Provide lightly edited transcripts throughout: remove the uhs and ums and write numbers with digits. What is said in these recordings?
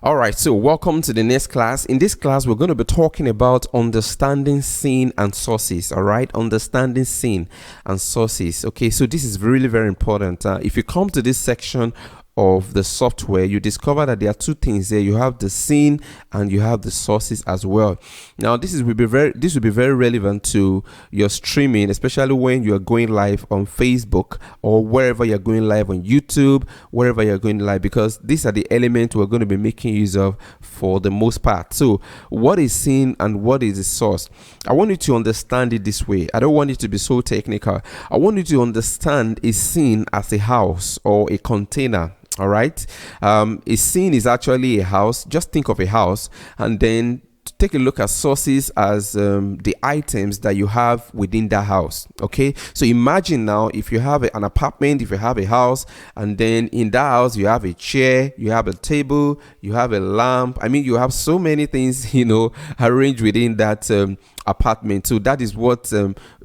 All right, so welcome to the next class. In this class, we're going to be talking about understanding sin and sources. All right, understanding sin and sources. Okay, so this is really very important. If you come to this section of the software, you discover that there are two things there. You have the sin and you have the sources as well. Now, this will be very relevant to your streaming, especially when you are going live on Facebook or wherever you're going live on YouTube, wherever you're going live, because these are the elements we're going to be making use of for the most part. So, what is sin and what is the source? I want you to understand it this way. I don't want it to be so technical. I want you to understand a sin as a house or a container. All right. A scene is actually a house. Just think of a house and then take a look at sources as the items that you have within that house. Okay, so imagine now if you have an apartment, if you have a house, and then in that house you have a chair, you have a table, you have a lamp. I mean, you have so many things arranged within that apartment. So that is what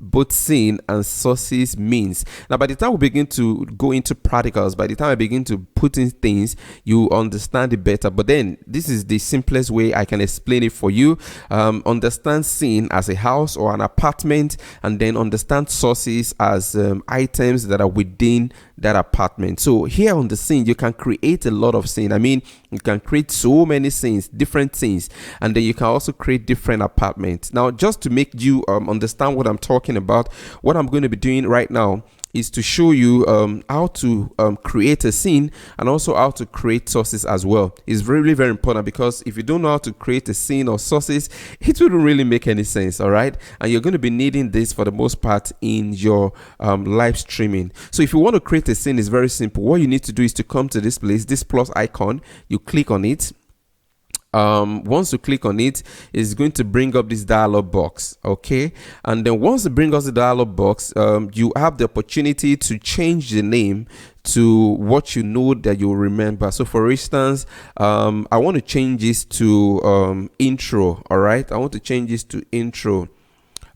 both sin and sources means. Now, by the time we begin to go into practicals, by the time I begin to put in things, you understand it better. But then this is the simplest way I can explain it for you. Understand sin as a house or an apartment, and then understand sources as items that are within that apartment. So here on the sin, you can create a lot of sin. I mean, you can create so many sins, different sins, and then you can also create different apartments. Now, just to make you understand what I'm talking about, what I'm going to be doing right now is to show you how to create a scene and also how to create sources as well. It's really very important, because if you don't know how to create a scene or sources, it wouldn't really make any sense. All right, and you're going to be needing this for the most part in your live streaming. So if you want to create a scene, it's very simple. What you need to do is to come to this place, this plus icon, you click on it. Once you click on it, it's going to bring up this dialog box. Okay, and then once it brings us the dialog box, you have the opportunity to change the name to what you know that you'll remember. So for instance, I want to change this to intro. All right, I want to change this to intro.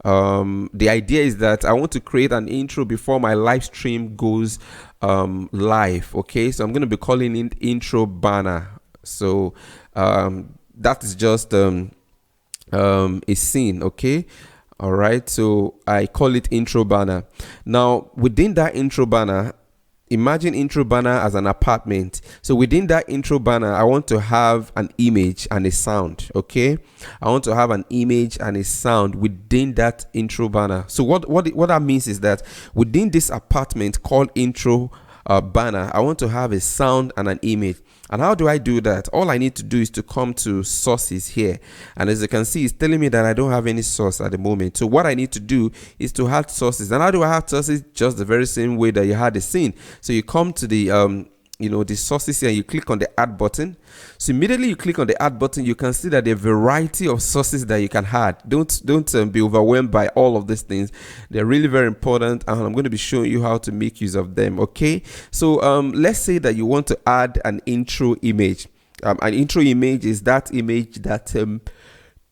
The idea is that I want to create an intro before my live stream goes live. Okay, so I'm going to be calling it intro banner. So that is just a scene. Okay, all right, so I call it intro banner. Now within that intro banner, imagine intro banner as an apartment. So within that intro banner, I want to have an image and a sound. Okay, I want to have an image and a sound within that intro banner. So what that means is that within this apartment called intro banner, I want to have a sound and an image. And how do I do that? All I need to do is to come to sources here, and as you can see, it's telling me that I don't have any source at the moment. So what I need to do is to add sources. And how do I add sources? Just the very same way that you had the scene. So you come to the the sources here, and you click on the add button. So immediately you click on the add button, you can see that there are a variety of sources that you can add. Don't be overwhelmed by all of these things. They're really very important, and I'm going to be showing you how to make use of them. Okay, so let's say that you want to add an intro image. An intro image is that image that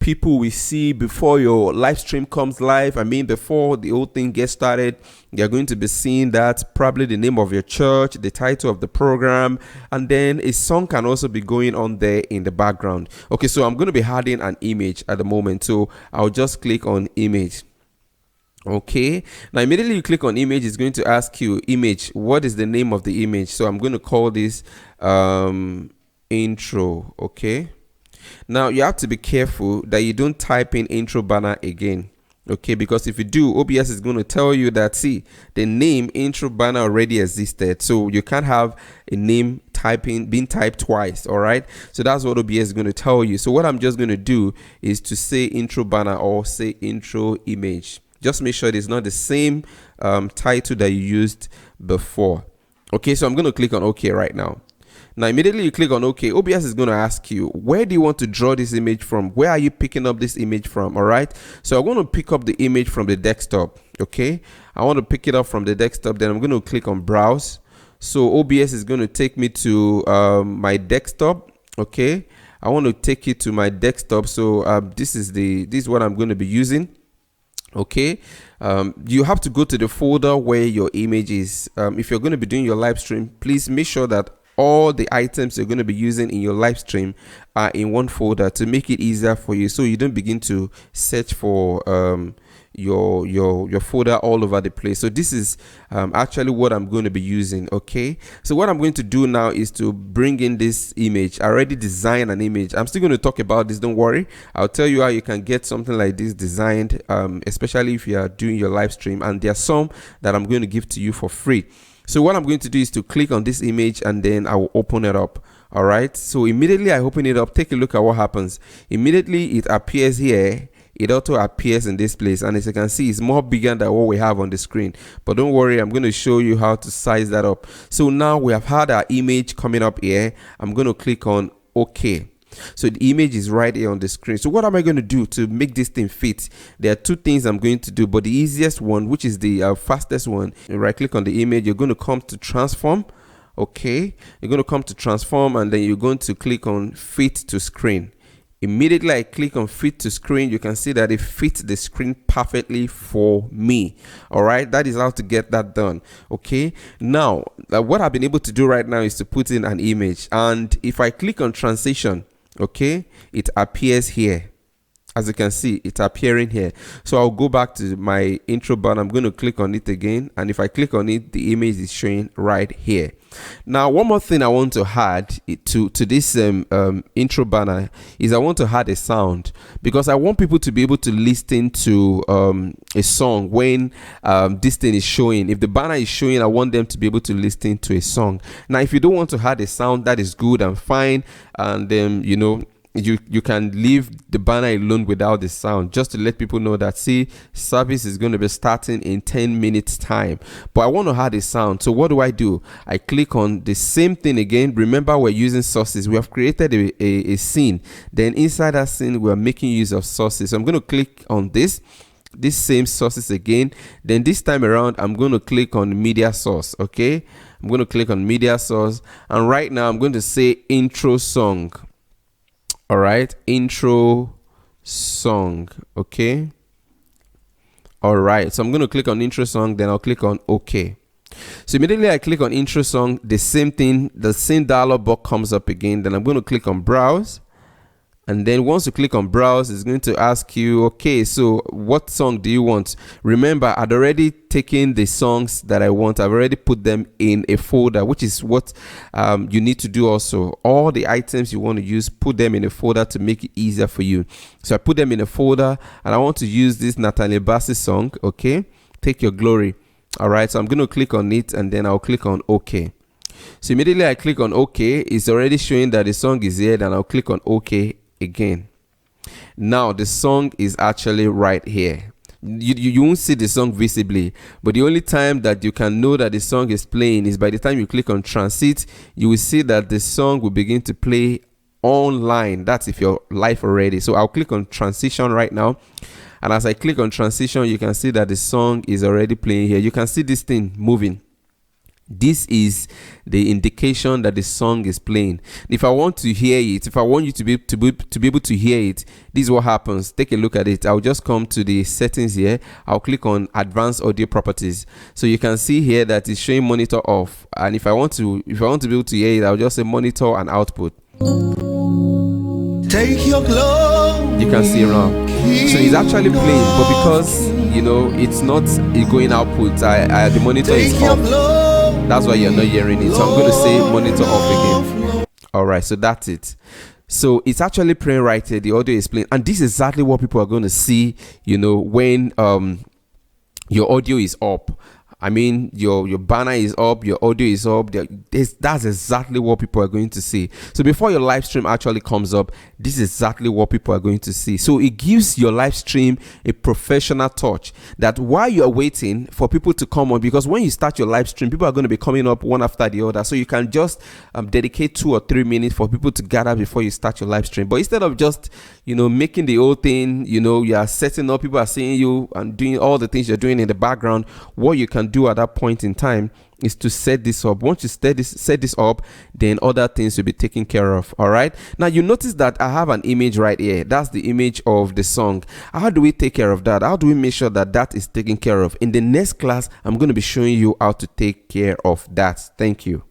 people will see before your live stream comes live. I mean, before the whole thing gets started, you're going to be seeing that, probably the name of your church, the title of the program, and then a song can also be going on there in the background. Okay, so I'm going to be adding an image at the moment, so I'll just click on image. Okay, now immediately you click on image, it's going to ask you, image, what is the name of the image? So I'm going to call this intro. Okay, now you have to be careful that you don't type in intro banner again. Okay, because if you do, OBS is going to tell you that, see, the name intro banner already existed, so you can't have a name being typed twice. All right, so that's what OBS is going to tell you. So what I'm just going to do is to say intro banner or say intro image. Just make sure it's not the same title that you used before. Okay, so I'm going to click on OK right now. Now, immediately you click on OK, OBS is going to ask you, where do you want to draw this image from? Where are you picking up this image from? All right, so I'm going to pick up the image from the desktop. Okay, I want to pick it up from the desktop. Then I'm going to click on browse. So OBS is going to take me to my desktop. Okay, I want to take it to my desktop. So this is what I'm going to be using. Okay, you have to go to the folder where your image is. If you're going to be doing your live stream, please make sure that all the items you're going to be using in your live stream are in one folder to make it easier for you, so you don't begin to search for your folder all over the place. So this is actually what I'm going to be using. Okay, so what I'm going to do now is to bring in this image. I already designed an image. I'm still going to talk about this, don't worry. I'll tell you how you can get something like this designed, especially if you are doing your live stream, and there are some that I'm going to give to you for free. So what I'm going to do is to click on this image, and then I will open it up. All right, so immediately I open it up, take a look at what happens. Immediately it appears here. It auto appears in this place, and as you can see, it's more bigger than what we have on the screen. But don't worry, I'm going to show you how to size that up. So now we have had our image coming up here. I'm going to click on OK. So the image is right here on the screen. So what am I going to do to make this thing fit? There are two things I'm going to do, but the easiest one, which is the fastest one, you right click on the image, you're going to come to transform. Okay, you're going to come to transform, and then you're going to click on fit to screen. Immediately I click on fit to screen, you can see that it fits the screen perfectly for me. All right, that is how to get that done. Okay, now what I've been able to do right now is to put in an image, and if I click on transition, okay, it appears here. As you can see, it's appearing here. So I'll go back to my intro button. I'm going to click on it again, and if I click on it, the image is showing right here. Now, one more thing I want to add to this intro banner is I want to add a sound, because I want people to be able to listen to a song when this thing is showing. If the banner is showing, I want them to be able to listen to a song. Now, if you don't want to add a sound, that is good and fine, and then you can leave the banner alone without the sound, just to let people know that, see, service is going to be starting in 10 minutes time, but I want to add a sound. So what do? I click on the same thing again. Remember, we're using sources. We have created a scene, then inside that scene we're making use of sources. So I'm going to click on this same sources again. Then this time around I'm going to click on media source. Okay, I'm going to click on media source, and right now I'm going to say intro song. All right, intro song. Okay, all right, so I'm going to click on intro song, then I'll click on OK. So immediately I click on intro song, the same thing, the same dialog box comes up again. Then I'm going to click on browse, and then once you click on browse, it's going to ask you, okay, so what song do you want? Remember, I'd already taken the songs that I want. I've already put them in a folder, which is what you need to do also. All the items you want to use, put them in a folder to make it easier for you. So I put them in a folder, and I want to use this Nathaniel Bassey song, okay, Take Your Glory. All right, so I'm going to click on it, and then I'll click on OK. So immediately I click on OK, it's already showing that the song is here. Then I'll click on OK again. Now the song is actually right here. You won't see the song visibly, but the only time that you can know that the song is playing is by the time you click on transit. You will see that the song will begin to play online. That's if you're live already. So I'll click on transition right now, and as I click on transition, you can see that the song is already playing here. You can see this thing moving. This is the indication that the song is playing. If I want to hear it, if I want you to be able to hear it, this is what happens. Take a look at it. I'll just come to the settings here. I'll click on advanced audio properties. So you can see here that it's showing monitor off. And if I want to be able to hear it, I'll just say monitor and output. Take your glory. You can see around. So it's actually playing, but because it's not going output, the monitor is off. That's why you're not hearing it. So I'm going to say monitor off again. All right, so that's it. So it's actually playing right here. The audio is playing, and this is exactly what people are going to see, when your audio is up. I mean, your banner is up, your audio is up. That's exactly what people are going to see. So before your live stream actually comes up, this is exactly what people are going to see. So it gives your live stream a professional touch, that while you're waiting for people to come on, because when you start your live stream, people are going to be coming up one after the other. So you can just dedicate 2 or 3 minutes for people to gather before you start your live stream. But instead of just making the whole thing, you are setting up, people are seeing you and doing all the things you're doing in the background, what you can do at that point in time is to set this up. Once you set this up, then other things will be taken care of. All right, now you notice that I have an image right here. That's the image of the song. How do we take care of that? How do we make sure that that is taken care of? In the next class, I'm going to be showing you how to take care of that. Thank you.